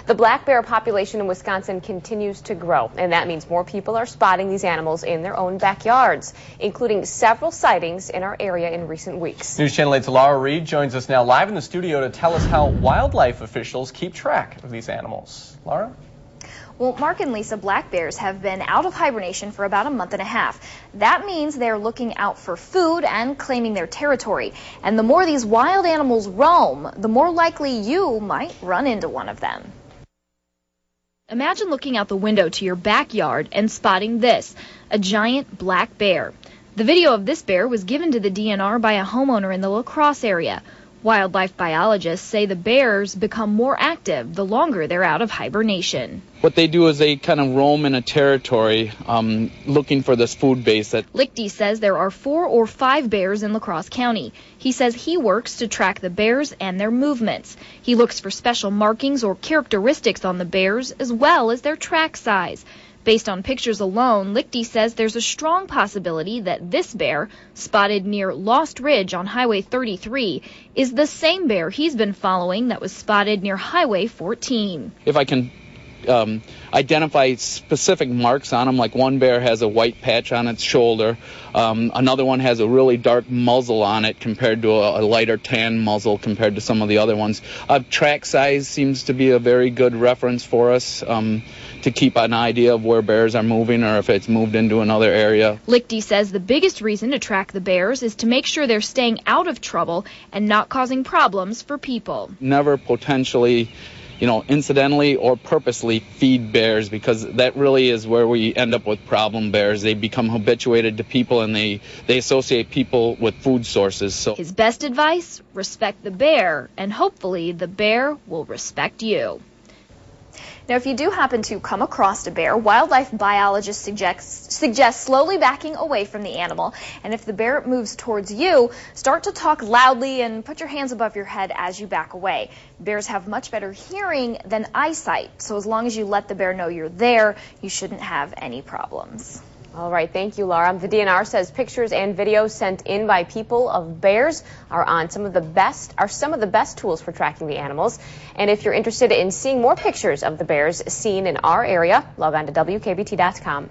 The black bear population in Wisconsin continues to grow, and that means more people are spotting these animals in their own backyards, including several sightings in our area in recent weeks. News Channel 8's Laura Reed joins us now live in the studio to tell us how wildlife officials keep track of these animals. Laura? Well, Mark and Lisa, black bears have been out of hibernation for about a month and a half. That means they're looking out for food and claiming their territory. And the more these wild animals roam, the more likely you might run into one of them. Imagine looking out the window to your backyard and spotting this, a giant black bear. The video of this bear was given to the DNR by a homeowner in the La Crosse area. Wildlife biologists say the bears become more active the longer they're out of hibernation. What they do is they kind of roam in a territory looking for this food base. Lichty says there are 4 or 5 bears in La Crosse County. He says he works to track the bears and their movements. He looks for special markings or characteristics on the bears as well as their track size. Based on pictures alone, Lichty says there's a strong possibility that this bear, spotted near Lost Ridge on Highway 33, is the same bear he's been following that was spotted near Highway 14. If I can identify specific marks on them, like one bear has a white patch on its shoulder, another one has a really dark muzzle on it compared to a lighter tan muzzle compared to some of the other ones. Track size seems to be a very good reference for us to keep an idea of where bears are moving or if it's moved into another area. Lichty says the biggest reason to track the bears is to make sure they're staying out of trouble and not causing problems for people. Never potentially, incidentally or purposely feed bears, because that really is where we end up with problem bears. They become habituated to people and they associate people with food sources. So his best advice, respect the bear, and hopefully the bear will respect you. Now, if you do happen to come across a bear, wildlife biologists suggest slowly backing away from the animal. And if the bear moves towards you, start to talk loudly and put your hands above your head as you back away. Bears have much better hearing than eyesight, so as long as you let the bear know you're there, you shouldn't have any problems. All right, thank you, Laura. The DNR says pictures and videos sent in by people of bears are some of the best tools for tracking the animals. And if you're interested in seeing more pictures of the bears seen in our area, log on to WKBT.com.